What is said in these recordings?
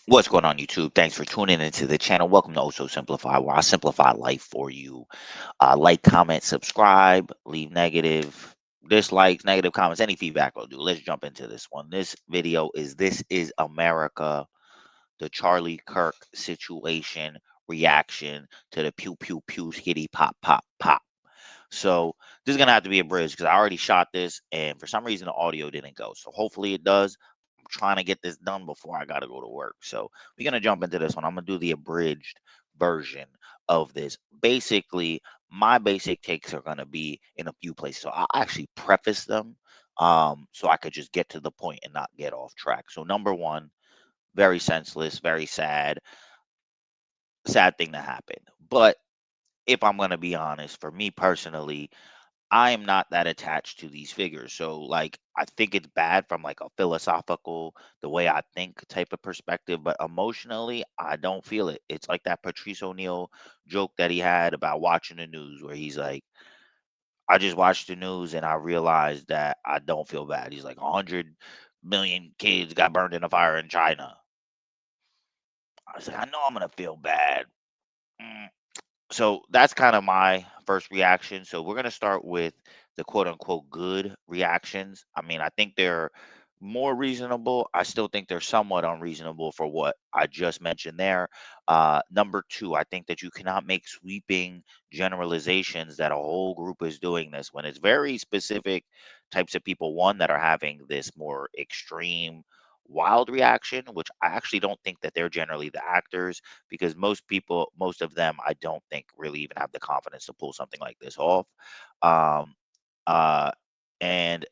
What's going on, YouTube? Thanks for tuning into the channel. Welcome to Also Simplify, where I simplify life for you. Like, comment, subscribe, leave negative dislikes, negative comments, any feedback will do. Let's jump into this one. This video is This is America, the Charlie Kirk situation reaction to the pew pew pew skitty pop pop pop. So this is gonna have to be a bridge because I already shot this, and for some reason the audio didn't go. So hopefully it does. I'm trying to get this done before I gotta go to work. So we're gonna jump into this one. I'm gonna do the abridged version of this. Basically, my basic takes are gonna be in a few places. So I'll actually preface them so I could just get to the point and not get off track. So number one, very senseless, very sad thing to happen. But if I'm gonna be honest, for me personally, I am not that attached to these figures. So like I think it's bad from like a philosophical, the way I think type of perspective, but emotionally I don't feel it. It's like that Patrice O'Neill joke that he had about watching the news where he's like, I just watched the news and I realized that I don't feel bad. He's like 100 million kids got burned in a fire in China. I was like, I know I'm gonna feel bad. Mm, so that's kind of my first reaction. So we're going to start with the quote unquote good reactions. I mean, I think they're more reasonable. I still think they're somewhat unreasonable for what I just mentioned there. Number two, I think that you cannot make sweeping generalizations that a whole group is doing this when it's very specific types of people, one, that are having this more extreme wild reaction, which I actually don't think that they're generally the actors because most people, most of them, I don't think really even have the confidence to pull something like this off. Um, uh, and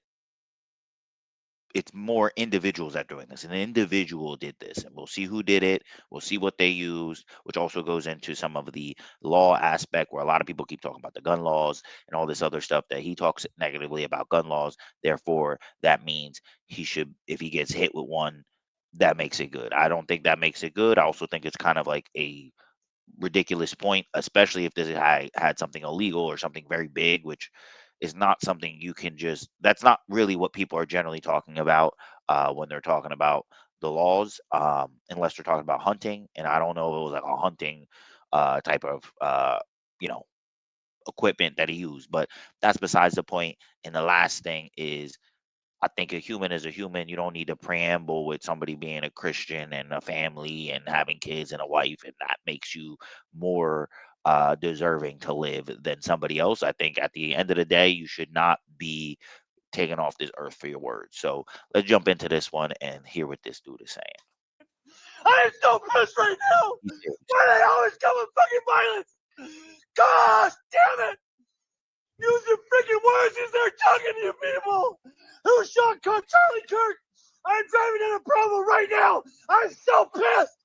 it's more individuals that are doing this. An individual did this, and we'll see who did it. We'll see what they used, which also goes into some of the law aspect where a lot of people keep talking about the gun laws and all this other stuff that he talks negatively about gun laws. Therefore, that means he should, if he gets hit with one, that makes it good. I don't think that makes it good. I also think it's kind of like a ridiculous point, especially if this had something illegal or something very big, which is not something you can just. That's not really what people are generally talking about when they're talking about the laws, unless they're talking about hunting. And I don't know if it was like a hunting type of you know equipment that he used, but that's besides the point. And the last thing is I think a human is a human. You don't need to preamble with somebody being a Christian and a family and having kids and a wife, and that makes you more deserving to live than somebody else. I think at the end of the day, you should not be taken off this earth for your words. So let's jump into this one and hear what this dude is saying. I am so pissed right now. He's serious. Why they always come with fucking violence? Gosh damn it! Use your freaking words as they're talking to you people. Who shot Charlie Kirk? I'm driving in a Provo right now. I'm so pissed.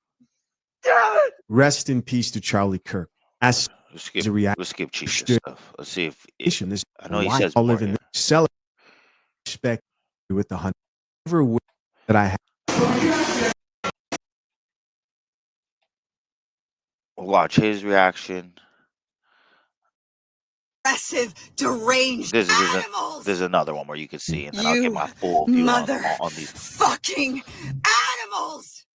Damn it! Rest in peace to Charlie Kirk. As Let's a reaction, skip Chief's stuff. Let's see if this I know he why says I more live in here. this celebrate respect with the hundred ever wish that I had. Watch his reaction. Aggressive, deranged animals. There's another one where you can see, and then I'll get You my full view on these. motherfucking animals!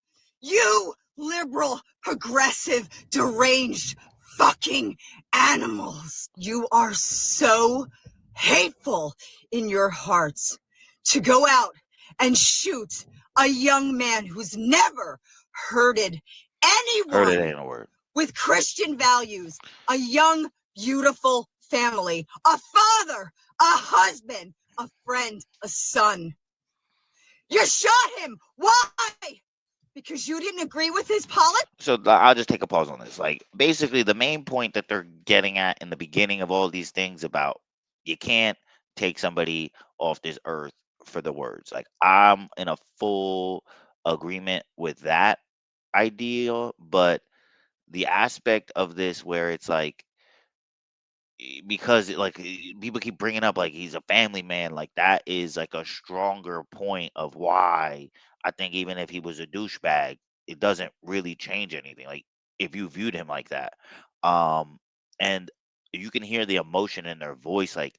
You liberal, progressive, deranged fucking animals! You are so hateful in your hearts to go out and shoot a young man who's never hurted Heard it anyone ain't a word. with Christian values, a young, beautiful family, a father, a husband, a friend, a son. You shot him. Why? Because you didn't agree with his politics? So I'll just take a pause on this. Like basically, the main point that they're getting at in the beginning of all these things about you can't take somebody off this earth for the words. Like I'm in a full agreement with that idea, but the aspect of this where it's like because people keep bringing up like he's a family man, like that is like a stronger point of why I think even if he was a douchebag, it doesn't really change anything. Like if you viewed him like that, um, and you can hear the emotion in their voice, like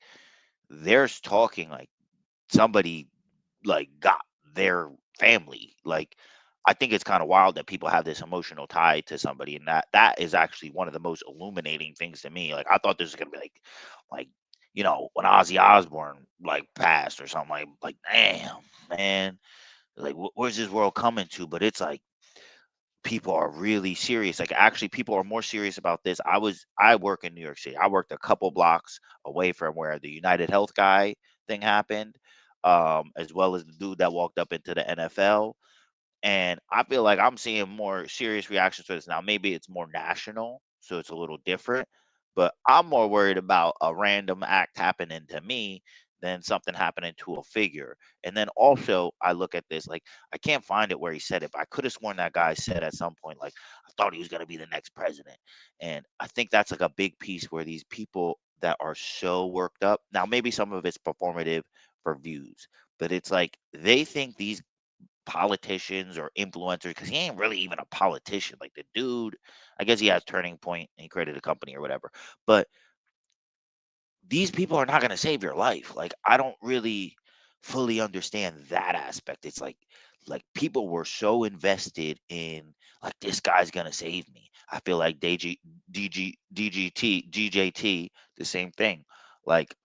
they're talking like somebody like got their family. Like I think it's kind of wild that people have this emotional tie to somebody, and that is actually one of the most illuminating things to me. Like I thought this was gonna be like when Ozzy Osbourne like passed or something like damn man, like where's this world coming to? But it's like people are really serious. Like actually, people are more serious about this. I work in New York City. I worked a couple blocks away from where the United Health guy thing happened, as well as the dude that walked up into the NFL. And I feel like I'm seeing more serious reactions to this now. Maybe it's more national, so it's a little different. But I'm more worried about a random act happening to me than something happening to a figure. And then also, I look at this like I can't find it where he said it, but I could have sworn that guy said at some point, like, I thought he was going to be the next president. And I think that's like a big piece where these people that are so worked up now, maybe some of it's performative for views, but it's like they think these politicians or influencers because he ain't really even a politician. Like the dude, I guess he has Turning Point and he created a company or whatever. But these people are not going to save your life. Like I don't really fully understand that aspect. It's like people were so invested in like this guy's going to save me. I feel like DJT, the same thing. Like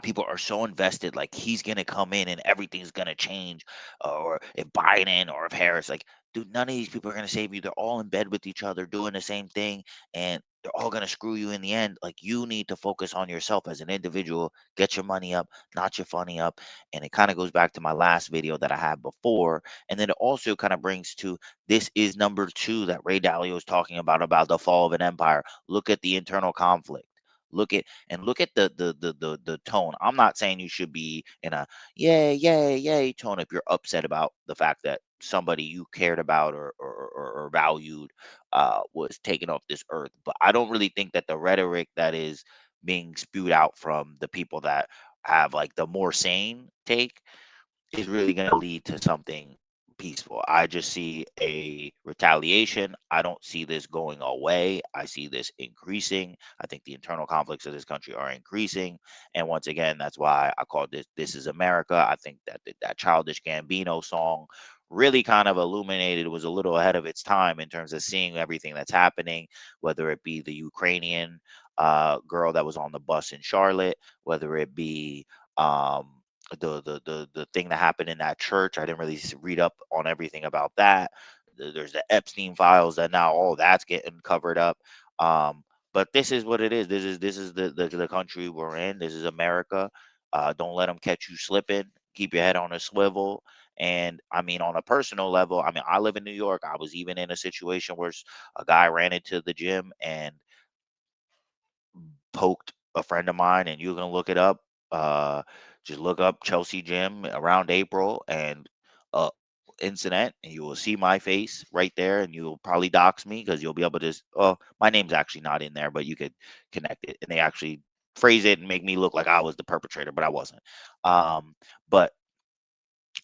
people are so invested like he's gonna come in and everything's gonna change, or if Biden or if Harris, like, dude, none of these people are gonna save you. They're all in bed with each other doing the same thing, and they're all gonna screw you in the end. Like you need to focus on yourself as an individual, get your money up, not your funny up. And it kind of goes back to my last video that I had before, and then it also kind of brings to this is number two that Ray Dalio was talking about the fall of an empire. Look at the internal conflict. Look at the tone. I'm not saying you should be in a yay, yay, yay tone if you're upset about the fact that somebody you cared about or valued was taken off this earth. But I don't really think that the rhetoric that is being spewed out from the people that have like the more sane take is really going to lead to something peaceful. I just see a retaliation. I don't see this going away. I see this increasing. I think the internal conflicts of this country are increasing. And once again, that's why I called this is America. I think that that Childish Gambino song really kind of illuminated, was a little ahead of its time in terms of seeing everything that's happening, whether it be the Ukrainian girl that was on the bus in Charlotte, whether it be um the thing that happened in that church. I didn't really read up on everything about that. There's the Epstein files that now all that's getting covered up. Um, but this is what it is. This is the country we're in. This is America. Don't let them catch you slipping. Keep your head on a swivel. And I mean, on a personal level, I mean, I live in New York. I was even in a situation where a guy ran into the gym and poked a friend of mine, and you can look it up. Uh, just look up Chelsea Gym around April and uh incident, and you will see my face right there, and you'll probably dox me because you'll be able to. Oh, my name's actually not in there, but you could connect it, and they actually phrase it and make me look like I was the perpetrator, but I wasn't. But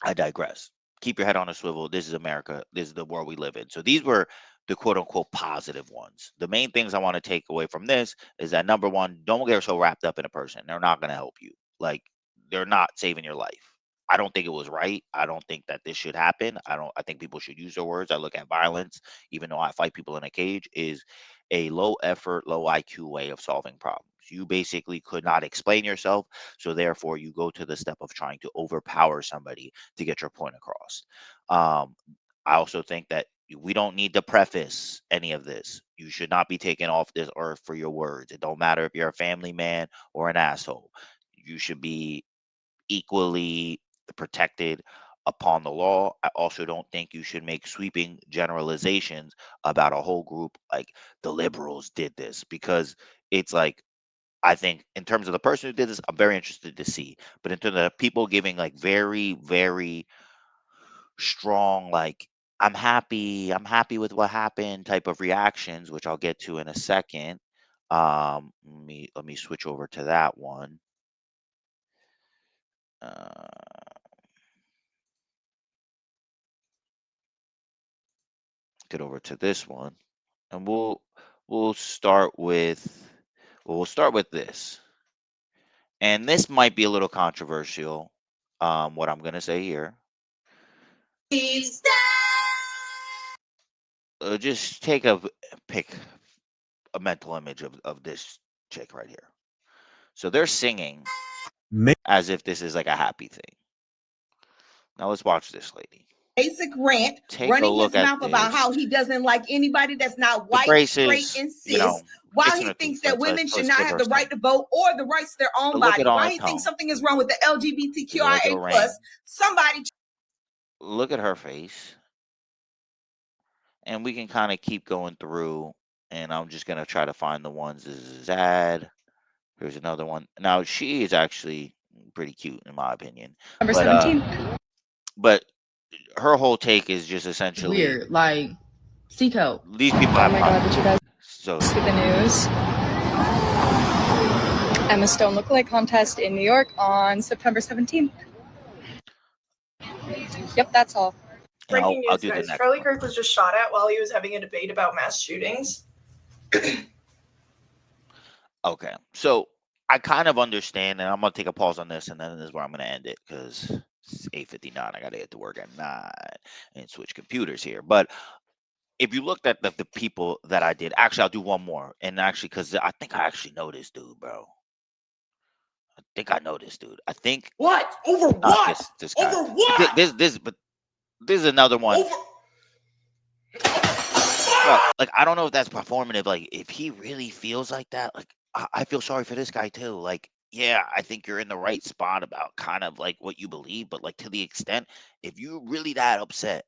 I digress. Keep your head on a swivel. This is America. This is the world we live in. So these were the quote unquote positive ones. The main things I want to take away from this is that number one, don't get so wrapped up in a person. They're not going to help you. Like they're not saving your life. I don't think it was right. I don't think that this should happen. I think people should use their words. I look at violence, even though I fight people in a cage, is a low effort, low IQ way of solving problems. You basically could not explain yourself, so therefore you go to the step of trying to overpower somebody to get your point across. Um, I also think that we don't need to preface any of this. You should not be taken off this earth for your words. It don't matter if you're a family man or an asshole. You should be equally protected upon the law. I also don't think you should make sweeping generalizations about a whole group like the liberals did this, because it's like I think in terms of the person who did this, I'm very interested to see. But in terms of people giving like very, very strong, like I'm happy with what happened type of reactions, which I'll get to in a second. Let me switch over to that one. Uh, get over to this one, and we'll start with we'll start with this. And this might be a little controversial, what I'm gonna say here. just take a pick a mental image of this chick right here. So they're singing Make as if this is like a happy thing. Now let's watch this lady. Basic rant, Take a running look his at mouth about how this. he doesn't like anybody that's not The white, straight, braces, and you cis, know, while fixing he her thinks teeth. that women should Let's not give have her the right some. to vote or the rights to their own But look at body, on while her he thinks tongue. something is wrong with the Is it like a LGBTQIA ring? plus, somebody Look at her face, and we can kind of keep going through. And I'm just gonna try to find the ones. This is Zad. Here's another one. Now she is actually pretty cute in my opinion, Number but 17. but her whole take is just essentially Weird. Like, seek help. these people Oh have my god, did you guys problems. So see the news? Emma Stone lookalike contest in New York on September 17th. Yep, that's all. and Breaking I'll news, do the guys. next Charlie one. Kirk was just shot at while he was having a debate about mass shootings. Okay, so I kind of understand, and I'm gonna take a pause on this, and then this is where I'm gonna end it because it's 8:59. I gotta get to work at 9 and switch computers here. But if you looked at the people that I did, actually, I'll do one more, and actually, because I think I actually know this dude, bro. I think I know this dude. I think what? Over it's not what? this guy. Over what? But this is another one. Over Bro, like I don't know if that's performative. Like if he really feels like that, like I feel sorry for this guy too. Like, yeah, I think you're in the right spot about kind of like what you believe, but like to the extent, if you really that upset,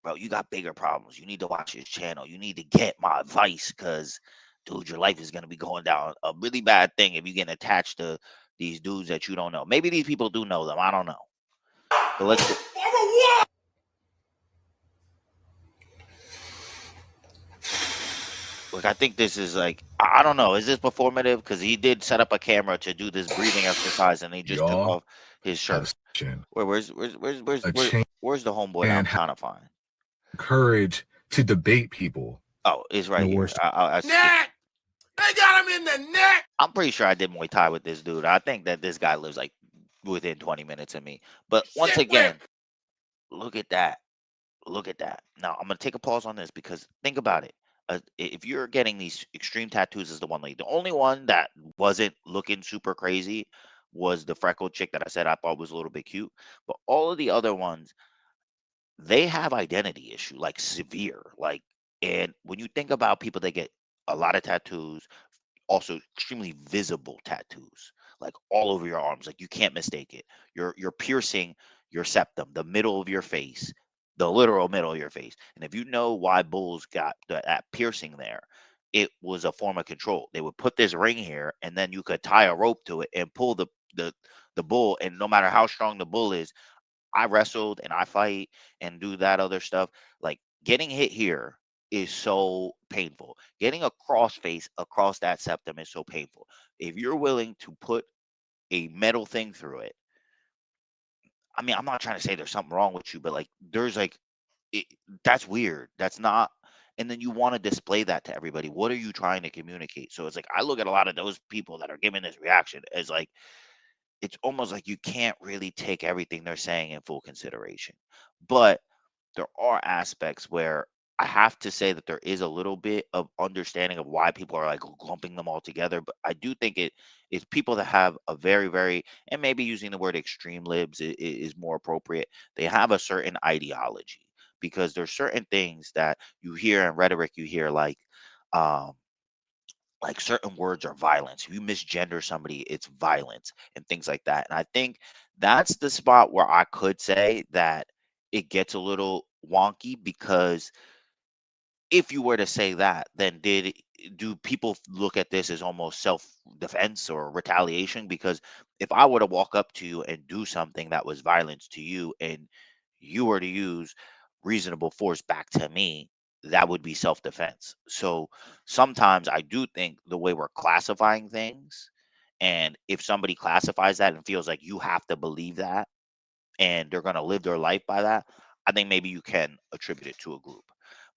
bro, you got bigger problems. You need to watch his channel. You need to get my advice, because dude, your life is gonna be going down a really bad thing if you get attached to these dudes that you don't know. Maybe these people do know them. I don't know. But let's go. Like I think this is like I don't know. Is this performative? Because he did set up a camera to do this breathing exercise, and he just took Y'all off his have shirt. seen Where's a change where's the homeboy that I'm and have trying to find? courage to debate people. Oh, it's right the here. worst. I skipped. neck. They got him in the neck. I'm pretty sure I did Muay Thai with this dude. I think that this guy lives like within 20 minutes of me. But once Shit whip. again, look at that. Look at that. Now I'm gonna take a pause on this because think about it. If you're getting these extreme tattoos as the one lady, the only one that wasn't looking super crazy was the freckled chick that I said I thought was a little bit cute. But all of the other ones, they have identity issue, like severe. Like, and when you think about people that get a lot of tattoos, also extremely visible tattoos, like all over your arms, like you can't mistake it. You're piercing your septum, the middle of your face, the literal middle of your face. And if you know why bulls got that piercing there, it was a form of control. They would put this ring here, and then you could tie a rope to it and pull the the bull. And no matter how strong the bull is, I wrestled and I fight and do that other stuff. Like getting hit here is so painful. Getting a crossface across that septum is so painful. If you're willing to put a metal thing through it, I mean, I'm not trying to say there's something wrong with you, but like there's like it, that's weird. That's not. And then you want to display that to everybody. What are you trying to communicate? So it's like I look at a lot of those people that are giving this reaction as like it's almost like you can't really take everything they're saying in full consideration. But there are aspects where I have to say that there is a little bit of understanding of why people are like lumping them all together. But I do think it's people that have a very, very, and maybe using the word extreme libs is more appropriate. They have a certain ideology because there's certain things that you hear in rhetoric, you hear um, like certain words are violence. If you misgender somebody, it's violence and things like that. And I think that's the spot where I could say that it gets a little wonky because if you were to say that, then do people look at this as almost self defense or retaliation? Because if I were to walk up to you and do something that was violence to you, and you were to use reasonable force back to me, that would be self defense. So sometimes I do think the way we're classifying things, and if somebody classifies that and feels like you have to believe that and they're going to live their life by that, I think maybe you can attribute it to a group.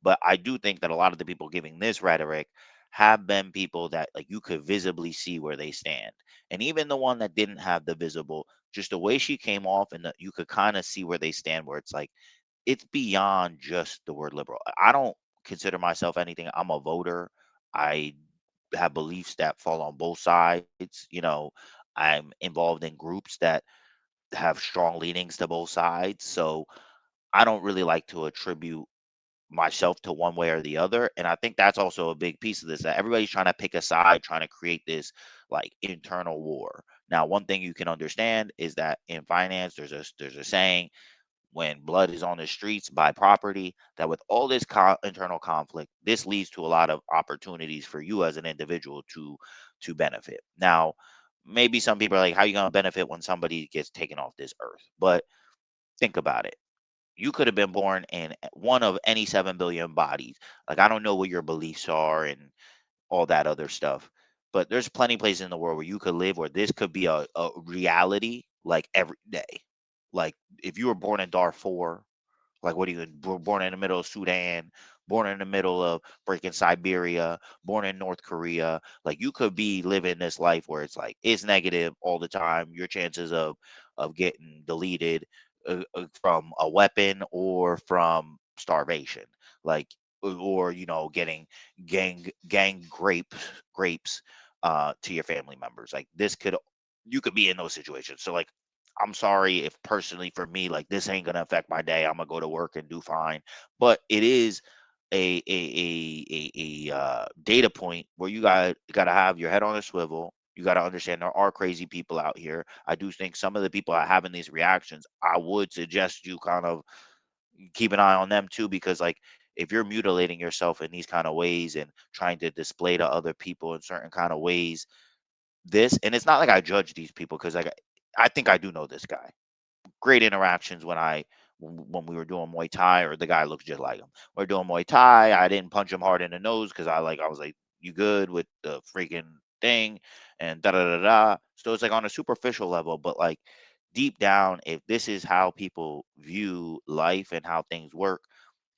But I do think that a lot of the people giving this rhetoric have been people that like you could visibly see where they stand. And even the one that didn't have the visible, just the way she came off and you could kind of see where they stand, where it's like it's beyond just the word liberal. I don't consider myself anything. I'm a voter. I have beliefs that fall on both sides. I'm involved in groups that have strong leanings to both sides. So I don't really like to attribute myself to one way or the other. And I think that's also a big piece of this, that everybody's trying to pick a side, trying to create this like internal war. Now, one thing you can understand is that in finance, there's a saying, when blood is on the streets, buy property. That with all this internal conflict, this leads to a lot of opportunities for you as an individual to benefit. Now, maybe some people are like, how are you going to benefit when somebody gets taken off this earth? But think about it. You could have been born in one of any 7 billion bodies. Like, I don't know what your beliefs are and all that other stuff, but there's plenty of places in the world where you could live where this could be a reality like every day. Like, if you were born in Darfur, like, what are you, born in the middle of Sudan, born in the middle of freaking Siberia, born in North Korea? Like, you could be living this life where it's like it's negative all the time. Your chances of getting deleted from a weapon or from starvation, like, or getting gang grapes to your family members. Like, you could be in those situations. So, like, I'm sorry if personally for me, like, this ain't gonna affect my day. I'm gonna go to work and do fine. But it is a data point where you gotta have your head on a swivel. You gotta understand there are crazy people out here. I do think some of the people are having these reactions. I would suggest you kind of keep an eye on them too, because like, if you're mutilating yourself in these kind of ways and trying to display to other people in certain kind of ways, and it's not like I judge these people, because like, I think I do know this guy. Great interactions when we were doing Muay Thai, or the guy looks just like him. We're doing Muay Thai. I didn't punch him hard in the nose because I was like, "You good with the freaking thing?" And da da da da. So it's like on a superficial level, but like deep down, if this is how people view life and how things work,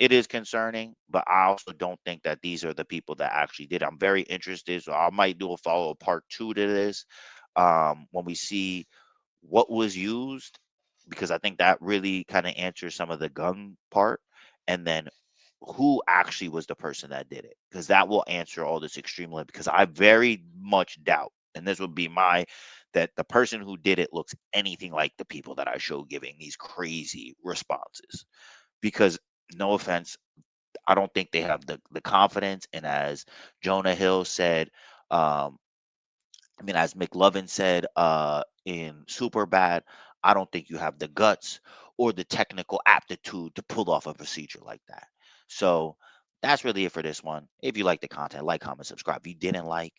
it is concerning. But I also don't think that these are the people that actually did. I'm very interested, so I might do a follow part two to this, when we see what was used, because I think that really kind of answers some of the gun part, and then who actually was the person that did it, because that will answer all this extreme. Because I very much doubt, and this would be that the person who did it looks anything like the people that I show giving these crazy responses. Because, no offense, I don't think they have the confidence, and as Jonah Hill said, um, as McLovin said in Superbad, I don't think you have the guts or the technical aptitude to pull off a procedure like that. So that's really it for this one. If you like the content, like, comment, subscribe. If you didn't like,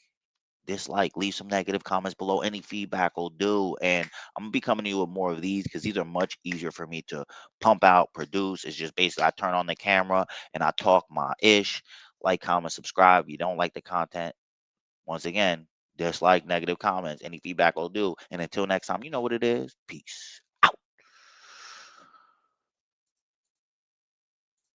dislike, leave some negative comments below. Any feedback will do. And I'm gonna be coming to you with more of these, because these are much easier for me to pump out, produce. It's just basically I turn on the camera and I talk my ish. Like, comment, subscribe. If you don't like the content, once again, dislike, negative comments, any feedback will do. And until next time, you know what it is. Peace.